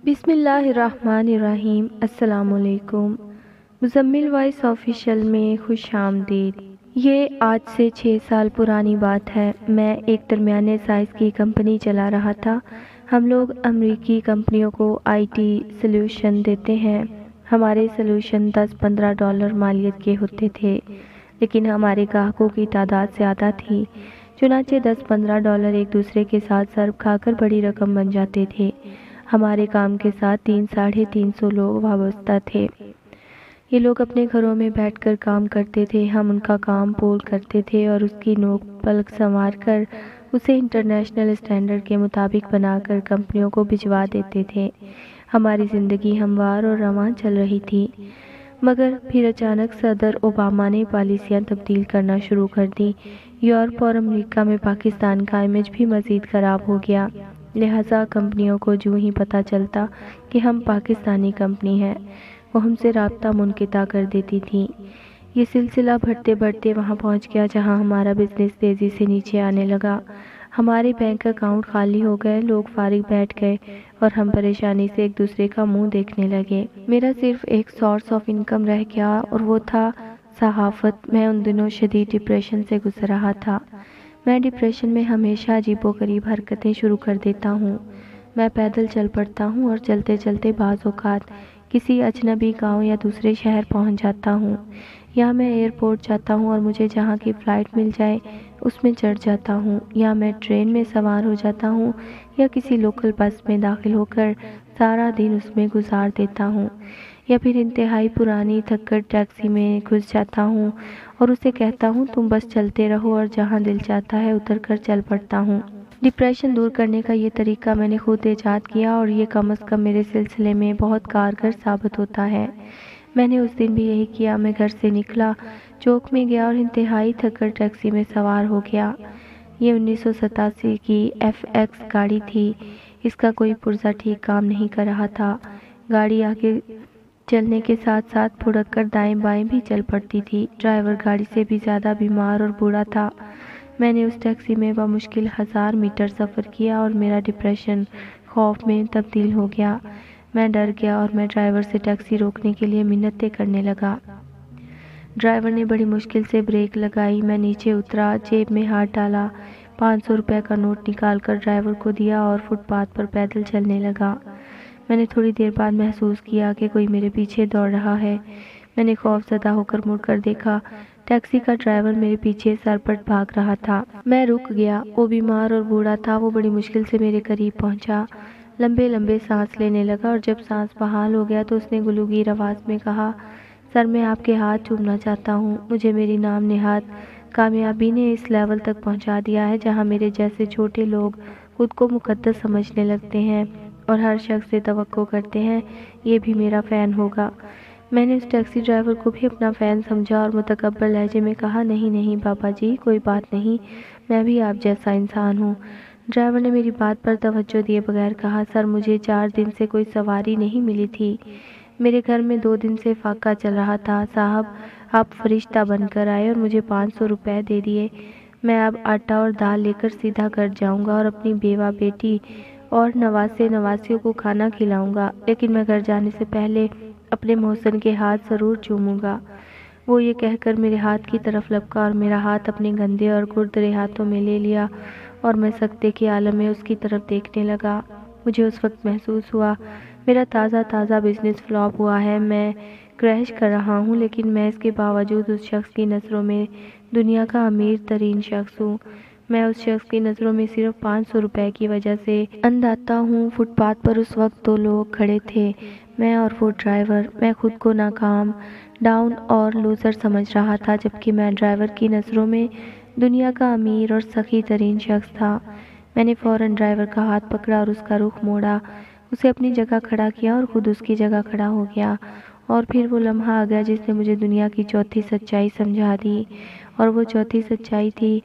بسم اللہ الرحمن الرحیم۔ السلام علیکم۔ مزمل وائس آفیشیل میں خوش آمدید۔ یہ آج سے 6 سال پرانی بات ہے۔ میں ایک درمیانے سائز کی کمپنی چلا رہا تھا۔ ہم لوگ امریکی کمپنیوں کو آئی ٹی سلوشن دیتے ہیں۔ ہمارے سلوشن $10-15 مالیت کے ہوتے تھے، لیکن ہمارے گاہکوں کی تعداد زیادہ تھی، چنانچہ $10-15 ایک دوسرے کے ساتھ ضرب کھا کر بڑی رقم بن جاتے تھے۔ ہمارے کام کے ساتھ 300-350 لوگ وابستہ تھے۔ یہ لوگ اپنے گھروں میں بیٹھ کر کام کرتے تھے۔ ہم ان کا کام پول کرتے تھے اور اس کی نوک پلک سنوار کر اسے انٹرنیشنل اسٹینڈرڈ کے مطابق بنا کر کمپنیوں کو بھجوا دیتے تھے۔ ہماری زندگی ہموار اور رواں چل رہی تھی، مگر پھر اچانک صدر اوباما نے پالیسیاں تبدیل کرنا شروع کر دیں۔ یورپ اور امریکہ میں پاکستان کا امیج بھی مزید خراب ہو گیا، لہٰذا کمپنیوں کو جو ہی پتہ چلتا کہ ہم پاکستانی کمپنی ہیں، وہ ہم سے رابطہ منقطع کر دیتی تھیں۔ یہ سلسلہ بڑھتے بڑھتے وہاں پہنچ گیا جہاں ہمارا بزنس تیزی سے نیچے آنے لگا۔ ہمارے بینک اکاؤنٹ خالی ہو گئے، لوگ فارغ بیٹھ گئے اور ہم پریشانی سے ایک دوسرے کا منہ دیکھنے لگے۔ میرا صرف ایک سورس آف انکم رہ گیا اور وہ تھا صحافت۔ میں ان دنوں شدید ڈپریشن سے گزر رہا تھا۔ میں ڈپریشن میں ہمیشہ عجیب و غریب حرکتیں شروع کر دیتا ہوں۔ میں پیدل چل پڑتا ہوں اور چلتے چلتے بعض اوقات کسی اجنبی گاؤں یا دوسرے شہر پہنچ جاتا ہوں، یا میں ایئرپورٹ جاتا ہوں اور مجھے جہاں کی فلائٹ مل جائے اس میں چڑھ جاتا ہوں، یا میں ٹرین میں سوار ہو جاتا ہوں یا کسی لوکل بس میں داخل ہو کر سارا دن اس میں گزار دیتا ہوں، یا پھر انتہائی پرانی تھکڑ ٹیکسی میں گھس جاتا ہوں اور اسے کہتا ہوں تم بس چلتے رہو، اور جہاں دل چاہتا ہے اتر کر چل پڑتا ہوں۔ ڈپریشن دور کرنے کا یہ طریقہ میں نے خود ایجاد کیا اور یہ کم از کم میرے سلسلے میں بہت کارگر ثابت ہوتا ہے۔ میں نے اس دن بھی یہی کیا۔ میں گھر سے نکلا، چوک میں گیا اور انتہائی تھکڑ ٹیکسی میں سوار ہو گیا۔ یہ 1987 کی FX گاڑی تھی۔ اس کا کوئی پرزہ ٹھیک کام نہیں کر رہا تھا۔ گاڑی آگے چلنے کے ساتھ ساتھ پھڑک کر دائیں بائیں بھی چل پڑتی تھی۔ ڈرائیور گاڑی سے بھی زیادہ بیمار اور بوڑھا تھا۔ میں نے اس ٹیکسی میں بمشکل 1000 میٹر سفر کیا اور میرا ڈپریشن خوف میں تبدیل ہو گیا۔ میں ڈر گیا اور میں ڈرائیور سے ٹیکسی روکنے کے لیے منتیں کرنے لگا۔ ڈرائیور نے بڑی مشکل سے بریک لگائی۔ میں نیچے اترا، جیب میں ہاتھ ڈالا، $500 کا نوٹ نکال کر ڈرائیور کو دیا اور فٹ پاتھ پر پیدل چلنے لگا۔ میں نے تھوڑی دیر بعد محسوس کیا کہ کوئی میرے پیچھے دوڑ رہا ہے۔ میں نے خوف زدہ ہو کر مڑ کر دیکھا۔ ٹیکسی کا ڈرائیور میرے پیچھے سرپٹ بھاگ رہا تھا۔ میں رک گیا۔ وہ بیمار اور بوڑھا تھا۔ وہ بڑی مشکل سے میرے قریب پہنچا، لمبے لمبے سانس لینے لگا اور جب سانس بحال ہو گیا تو اس نے گلوگیر آواز میں کہا، سر میں آپ کے ہاتھ چومنا چاہتا ہوں۔ مجھے میری نام نہاد کامیابی نے اس لیول تک پہنچا دیا ہے جہاں میرے جیسے چھوٹے لوگ خود کو مقدس سمجھنے لگتے ہیں اور ہر شخص سے توقع کرتے ہیں یہ بھی میرا فین ہوگا۔ میں نے اس ٹیکسی ڈرائیور کو بھی اپنا فین سمجھا اور متکبر لہجے میں کہا، نہیں نہیں بابا جی، کوئی بات نہیں، میں بھی آپ جیسا انسان ہوں۔ ڈرائیور نے میری بات پر توجہ دیے بغیر کہا، سر مجھے 4 دن سے کوئی سواری نہیں ملی تھی۔ میرے گھر میں 2 دن سے فاقہ چل رہا تھا۔ صاحب آپ فرشتہ بن کر آئے اور مجھے $500 دے دیے۔ میں اب آٹا اور دال لے کر سیدھا گھر جاؤں گا اور اپنی بیوہ بیٹی اور نواسے نواسیوں کو کھانا کھلاؤں گا، لیکن میں گھر جانے سے پہلے اپنے محسن کے ہاتھ ضرور چوموں گا۔ وہ یہ کہہ کر میرے ہاتھ کی طرف لپکا اور میرا ہاتھ اپنے گندے اور گردرے ہاتھوں میں لے لیا اور میں سکتے کے عالم میں اس کی طرف دیکھنے لگا۔ مجھے اس وقت محسوس ہوا میرا تازہ بزنس فلاپ ہوا ہے، میں کریش کر رہا ہوں، لیکن میں اس کے باوجود اس شخص کی نظروں میں دنیا کا امیر ترین شخص ہوں۔ میں اس شخص کی نظروں میں صرف $500 کی وجہ سے اندھاتا ہوں۔ فٹ پاتھ پر اس وقت 2 لوگ کھڑے تھے، میں اور وہ ڈرائیور۔ میں خود کو ناکام، ڈاؤن اور لوزر سمجھ رہا تھا، جبکہ میں ڈرائیور کی نظروں میں دنیا کا امیر اور سخی ترین شخص تھا۔ میں نے فوراً ڈرائیور کا ہاتھ پکڑا اور اس کا رخ موڑا، اسے اپنی جگہ کھڑا کیا اور خود اس کی جگہ کھڑا ہو گیا، اور پھر وہ لمحہ آ گیا جس نے مجھے دنیا کی چوتھی سچائی سمجھا دی، اور وہ چوتھی سچائی تھی،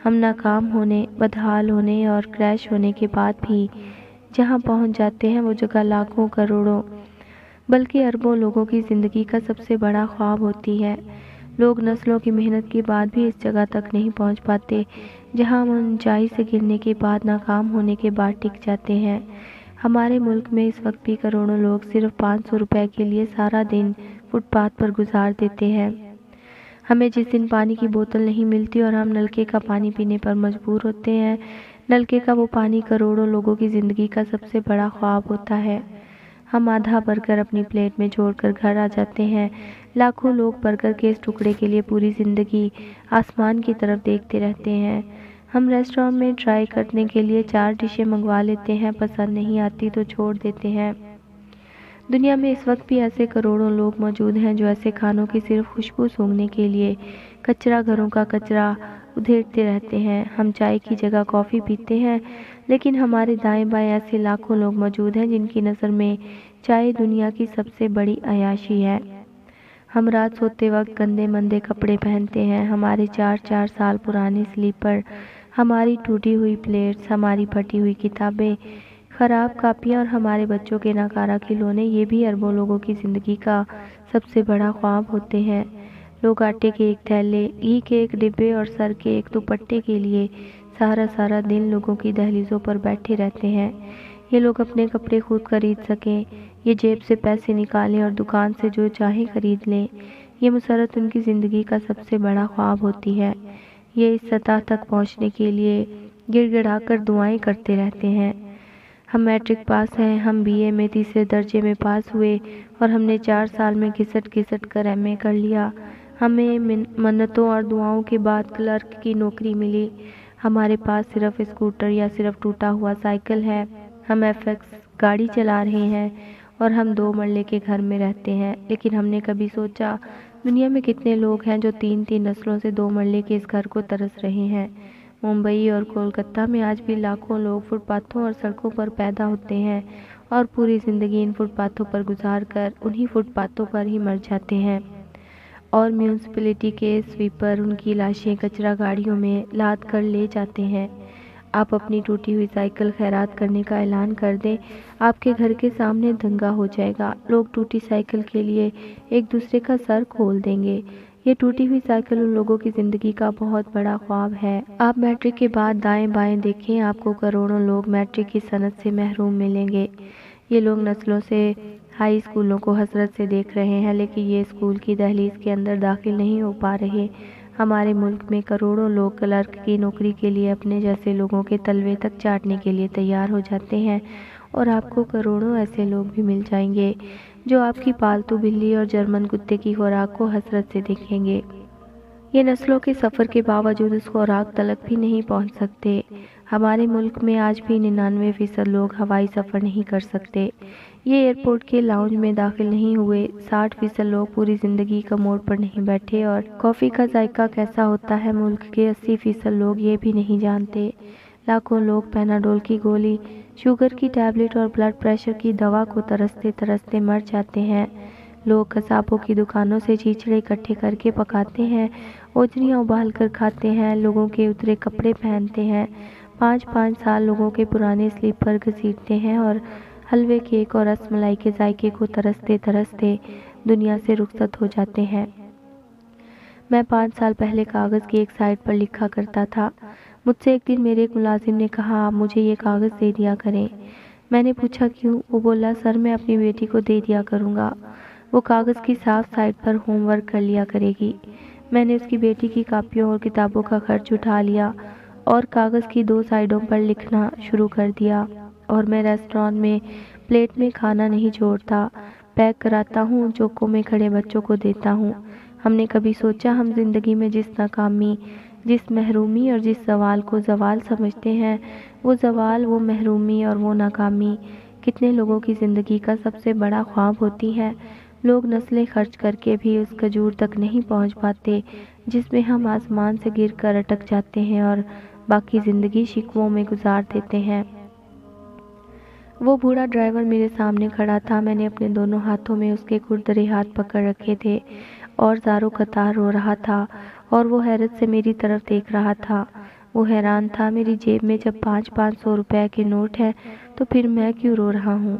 ہم ناکام ہونے، بدحال ہونے اور کریش ہونے کے بعد بھی جہاں پہنچ جاتے ہیں وہ جگہ لاکھوں کروڑوں بلکہ اربوں لوگوں کی زندگی کا سب سے بڑا خواب ہوتی ہے۔ لوگ نسلوں کی محنت کے بعد بھی اس جگہ تک نہیں پہنچ پاتے جہاں ہم اونچائی سے گرنے کے بعد، ناکام ہونے کے بعد ٹک جاتے ہیں۔ ہمارے ملک میں اس وقت بھی کروڑوں لوگ صرف 500 روپے کے لیے سارا دن فٹ پاتھ پر گزار دیتے ہیں۔ ہمیں جس دن پانی کی بوتل نہیں ملتی اور ہم نلکے کا پانی پینے پر مجبور ہوتے ہیں، نلکے کا وہ پانی کروڑوں لوگوں کی زندگی کا سب سے بڑا خواب ہوتا ہے۔ ہم آدھا برگر اپنی پلیٹ میں چھوڑ کر گھر آ جاتے ہیں۔ لاکھوں لوگ برگر کے اس ٹکڑے کے لیے پوری زندگی آسمان کی طرف دیکھتے رہتے ہیں۔ ہم ریسٹورانٹ میں ٹرائی کرنے کے لیے 4 ڈشیں منگوا لیتے ہیں، پسند نہیں آتی تو چھوڑ دیتے ہیں۔ دنیا میں اس وقت بھی ایسے کروڑوں لوگ موجود ہیں جو ایسے کھانوں کی صرف خوشبو سونگھنے کے لیے کچرا گھروں کا کچرا ادھیڑتے رہتے ہیں۔ ہم چائے کی جگہ کافی پیتے ہیں، لیکن ہمارے دائیں بائیں ایسے لاکھوں لوگ موجود ہیں جن کی نظر میں چائے دنیا کی سب سے بڑی عیاشی ہے۔ ہم رات سوتے وقت گندے مندے کپڑے پہنتے ہیں، ہمارے 4 سال پرانے سلیپر، ہماری ٹوٹی ہوئی پلیٹس، ہماری پھٹی ہوئی کتابیں، خراب کاپیاں اور ہمارے بچوں کے ناکارہ کھلونے، یہ بھی اربوں لوگوں کی زندگی کا سب سے بڑا خواب ہوتے ہیں۔ لوگ آٹے کے ایک تھیلے، گھی کے ایک ڈبے اور سر کے ایک دوپٹے کے لیے سارا دن لوگوں کی دہلیزوں پر بیٹھے رہتے ہیں۔ یہ لوگ اپنے کپڑے خود خرید سکیں، یہ جیب سے پیسے نکالیں اور دکان سے جو چاہیں خرید لیں، یہ مسرت ان کی زندگی کا سب سے بڑا خواب ہوتی ہے۔ یہ اس سطح تک پہنچنے کے لیے گڑ گڑا کر دعائیں کرتے رہتے ہیں۔ ہم میٹرک پاس ہیں، ہم بی اے میں 3 درجے میں پاس ہوئے اور ہم نے 4 سال میں گھسٹ کر ایم اے کر لیا۔ ہمیں منتوں اور دعاؤں کے بعد کلرک کی نوکری ملی۔ ہمارے پاس صرف اسکوٹر یا صرف ٹوٹا ہوا سائیکل ہے۔ ہم ایف ایکس گاڑی چلا رہے ہیں اور ہم 2 مرلے کے گھر میں رہتے ہیں، لیکن ہم نے کبھی سوچا دنیا میں کتنے لوگ ہیں جو 3 نسلوں سے 2 مرلے کے اس گھر کو ترس رہے ہیں۔ ممبئی اور کولکتہ میں آج بھی لاکھوں لوگ فٹ پاتھوں اور سڑکوں پر پیدا ہوتے ہیں اور پوری زندگی ان فٹ پاتھوں پر گزار کر انہی فٹ پاتھوں پر ہی مر جاتے ہیں، اور میونسپلٹی کے سویپر ان کی لاشیں کچرا گاڑیوں میں لاد کر لے جاتے ہیں۔ آپ اپنی ٹوٹی ہوئی سائیکل خیرات کرنے کا اعلان کر دیں، آپ کے گھر کے سامنے دنگا ہو جائے گا، لوگ ٹوٹی سائیکل کے لیے ایک دوسرے کا سر کھول دیں گے۔ یہ ٹوٹی ہوئی سائیکل ان لوگوں کی زندگی کا بہت بڑا خواب ہے۔ آپ میٹرک کے بعد دائیں بائیں دیکھیں، آپ کو کروڑوں لوگ میٹرک کی صنعت سے محروم ملیں گے۔ یہ لوگ نسلوں سے ہائی اسکولوں کو حسرت سے دیکھ رہے ہیں، لیکن یہ اسکول کی دہلیز کے اندر داخل نہیں ہو پا رہے۔ ہمارے ملک میں کروڑوں لوگ کلرک کی نوکری کے لیے اپنے جیسے لوگوں کے تلوے تک چاٹنے کے لیے تیار ہو جاتے ہیں، اور آپ کو کروڑوں ایسے لوگ بھی مل جائیں گے جو آپ کی پالتو بلی اور جرمن کتے کی خوراک کو حسرت سے دیکھیں گے۔ یہ نسلوں کے سفر کے باوجود اس خوراک تلک بھی نہیں پہنچ سکتے۔ ہمارے ملک میں آج بھی 99% لوگ ہوائی سفر نہیں کر سکتے، یہ ایئرپورٹ کے لاؤنج میں داخل نہیں ہوئے، 60% لوگ پوری زندگی کموڈ پر نہیں بیٹھے، اور کافی کا ذائقہ کیسا ہوتا ہے ملک کے 80% لوگ یہ بھی نہیں جانتے۔ لاکھوں لوگ پیناڈول کی گولی، شوگر کی ٹیبلٹ اور بلڈ پریشر کی دوا کو ترستے مر جاتے ہیں۔ لوگ قصابوں کی دکانوں سے چیچڑے اکٹھے کر کے پکاتے ہیں، اوجریاں ابال کر کھاتے ہیں، لوگوں کے اترے کپڑے پہنتے ہیں، 5 سال لوگوں کے پرانے سلیپر گھسیٹتے ہیں اور حلوے، کیک اور رس ملائی کے ذائقے کو ترستے دنیا سے رخصت ہو جاتے ہیں۔ میں 5 سال پہلے کاغذ کی ایک سائٹ پر لکھا کرتا تھا۔ مجھ سے ایک دن میرے ایک ملازم نے کہا، آپ مجھے یہ کاغذ دے دیا کریں۔ میں نے پوچھا کیوں؟ وہ بولا، سر میں اپنی بیٹی کو دے دیا کروں گا، وہ کاغذ کی صاف سائٹ پر ہوم ورک کر لیا کرے گی۔ میں نے اس کی بیٹی کی کاپیوں اور کتابوں کا خرچ اٹھا لیا اور کاغذ کی 2 سائڈوں پر لکھنا شروع کر دیا، اور میں ریسٹورانٹ میں پلیٹ میں کھانا نہیں چھوڑتا، پیک کراتا ہوں، چوکوں میں کھڑے بچوں کو دیتا ہوں۔ ہم نے کبھی سوچا ہم زندگی میں جس ناکامی، جس محرومی اور جس زوال کو زوال سمجھتے ہیں، وہ زوال، وہ محرومی اور وہ ناکامی کتنے لوگوں کی زندگی کا سب سے بڑا خواب ہوتی ہے۔ لوگ نسلیں خرچ کر کے بھی اس کھجور تک نہیں پہنچ پاتے جس میں ہم آسمان سے گر کر اٹک جاتے ہیں اور باقی زندگی شکووں میں گزار دیتے ہیں۔ وہ بوڑھا ڈرائیور میرے سامنے کھڑا تھا، میں نے اپنے دونوں ہاتھوں میں اس کے کھردرے ہاتھ پکڑ رکھے تھے اور زاروں قطار رو رہا تھا، اور وہ حیرت سے میری طرف دیکھ رہا تھا۔ وہ حیران تھا، میری جیب میں جب 500 روپے کے نوٹ ہیں تو پھر میں کیوں رو رہا ہوں؟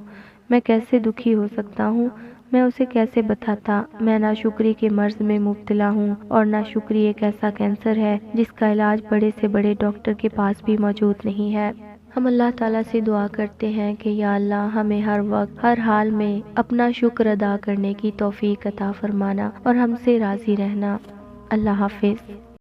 میں کیسے دکھی ہو سکتا ہوں؟ میں اسے کیسے بتاتا میں ناشکری کے مرض میں مبتلا ہوں، اور ناشکری ایک ایسا کینسر ہے جس کا علاج بڑے سے بڑے ڈاکٹر کے پاس بھی موجود نہیں ہے۔ ہم اللہ تعالیٰ سے دعا کرتے ہیں کہ یا اللہ ہمیں ہر وقت ہر حال میں اپنا شکر ادا کرنے کی توفیق عطا فرمانا اور ہم سے راضی رہنا۔ اللہ حافظ۔